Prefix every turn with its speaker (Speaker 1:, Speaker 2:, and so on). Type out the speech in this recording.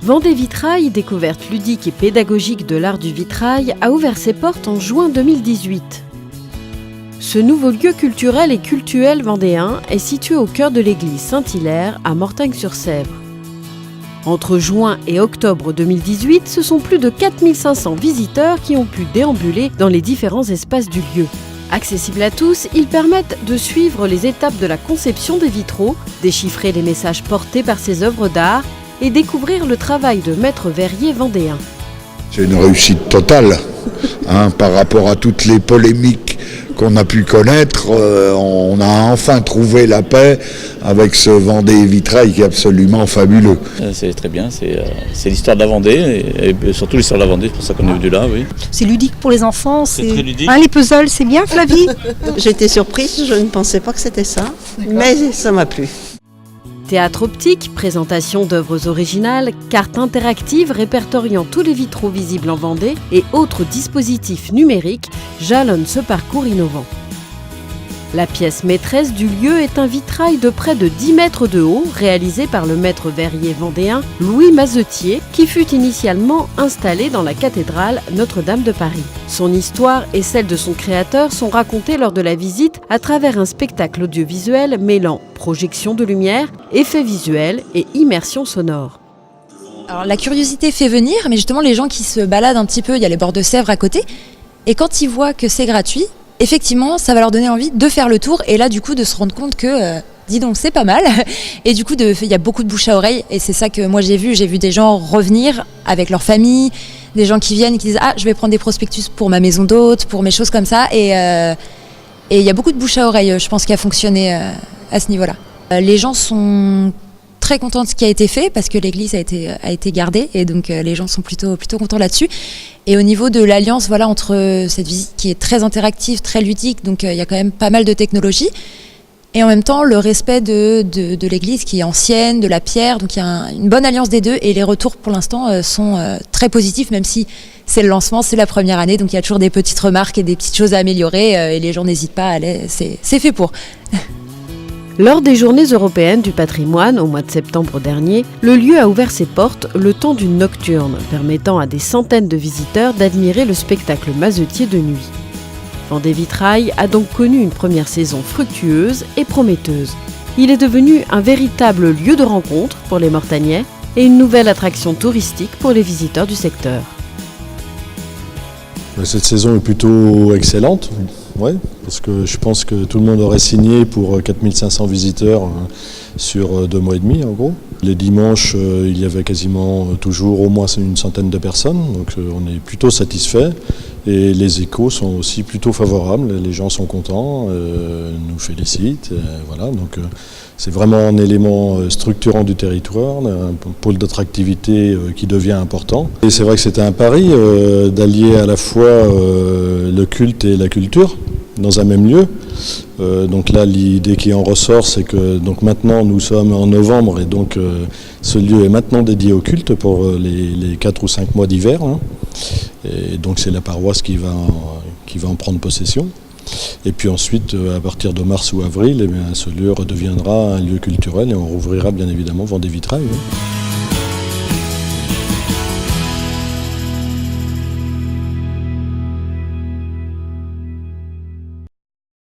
Speaker 1: Vendée Vitrail, découverte ludique et pédagogique de l'art du vitrail, a ouvert ses portes en juin 2018. Ce nouveau lieu culturel et cultuel vendéen est situé au cœur de l'église Saint-Hilaire à Mortagne-sur-Sèvre. Entre juin et octobre 2018, ce sont plus de 4500 visiteurs qui ont pu déambuler dans les différents espaces du lieu. Accessibles à tous, ils permettent de suivre les étapes de la conception des vitraux, déchiffrer les messages portés par ces œuvres d'art et découvrir le travail de maîtres verriers vendéens.
Speaker 2: C'est une réussite totale par rapport à toutes les polémiques qu'on a pu connaître. On a enfin trouvé la paix avec ce Vendée Vitrail qui est absolument fabuleux.
Speaker 3: C'est très bien, c'est l'histoire de la Vendée et surtout l'histoire de la Vendée, c'est pour ça qu'on est venu là. Oui.
Speaker 4: C'est ludique pour les enfants.
Speaker 3: C'est très ludique.
Speaker 4: Les puzzles, c'est bien, Flavie.
Speaker 5: J'étais surprise, je ne pensais pas que c'était ça, mais ça m'a plu.
Speaker 1: Théâtre optique, présentation d'œuvres originales, cartes interactives répertoriant tous les vitraux visibles en Vendée et autres dispositifs numériques jalonnent ce parcours innovant. La pièce maîtresse du lieu est un vitrail de près de 10 mètres de haut réalisé par le maître verrier vendéen Louis Mazetier qui fut initialement installé dans la cathédrale Notre-Dame de Paris. Son histoire et celle de son créateur sont racontées lors de la visite à travers un spectacle audiovisuel mêlant projection de lumière, effets visuels et immersion sonore.
Speaker 6: Alors la curiosité fait venir, mais justement les gens qui se baladent un petit peu, il y a les bords de Sèvres à côté, et quand ils voient que c'est gratuit, effectivement, ça va leur donner envie de faire le tour et là, du coup, de se rendre compte que, dis donc, c'est pas mal. Et du coup, il y a beaucoup de bouche à oreille et c'est ça que moi j'ai vu des gens revenir avec leur famille, des gens qui viennent et qui disent « Ah, je vais prendre des prospectus pour ma maison d'hôte, pour mes choses comme ça ». Et il y a beaucoup de bouche à oreille, je pense, qui a fonctionné à ce niveau-là. Les gens sont très contents de ce qui a été fait parce que l'église a été gardée et donc les gens sont plutôt contents là-dessus. Et au niveau de l'alliance entre cette visite qui est très interactive, très ludique, donc il y a quand même pas mal de technologie et en même temps le respect de l'église qui est ancienne, de la pierre, donc il y a une bonne alliance des deux et les retours pour l'instant sont très positifs même si c'est le lancement, c'est la première année, donc il y a toujours des petites remarques et des petites choses à améliorer et les gens n'hésitent pas à aller, c'est fait pour.
Speaker 1: Lors des Journées européennes du patrimoine, au mois de septembre dernier, le lieu a ouvert ses portes le temps d'une nocturne, permettant à des centaines de visiteurs d'admirer le spectacle mazetier de nuit. Vendée Vitrail a donc connu une première saison fructueuse et prometteuse. Il est devenu un véritable lieu de rencontre pour les Mortagnais et une nouvelle attraction touristique pour les visiteurs du secteur.
Speaker 7: Cette saison est plutôt excellente. Ouais, parce que je pense que tout le monde aurait signé pour 4500 visiteurs sur 2 mois et demi en gros. Les dimanches, il y avait quasiment toujours au moins une centaine de personnes, donc on est plutôt satisfait. Et les échos sont aussi plutôt favorables, les gens sont contents, nous félicitent, voilà. Donc c'est vraiment un élément structurant du territoire, un pôle d'attractivité qui devient important. Et c'est vrai que c'était un pari d'allier à la fois le culte et la culture dans un même lieu. Donc là, l'idée qui en ressort, c'est que donc maintenant nous sommes en novembre et donc ce lieu est maintenant dédié au culte pour les 4 ou 5 mois d'hiver. Hein. Et donc c'est la paroisse qui va en prendre possession. Et puis ensuite, à partir de mars ou avril, eh bien, ce lieu redeviendra un lieu culturel et on rouvrira bien évidemment Vendée Vitrail. Oui.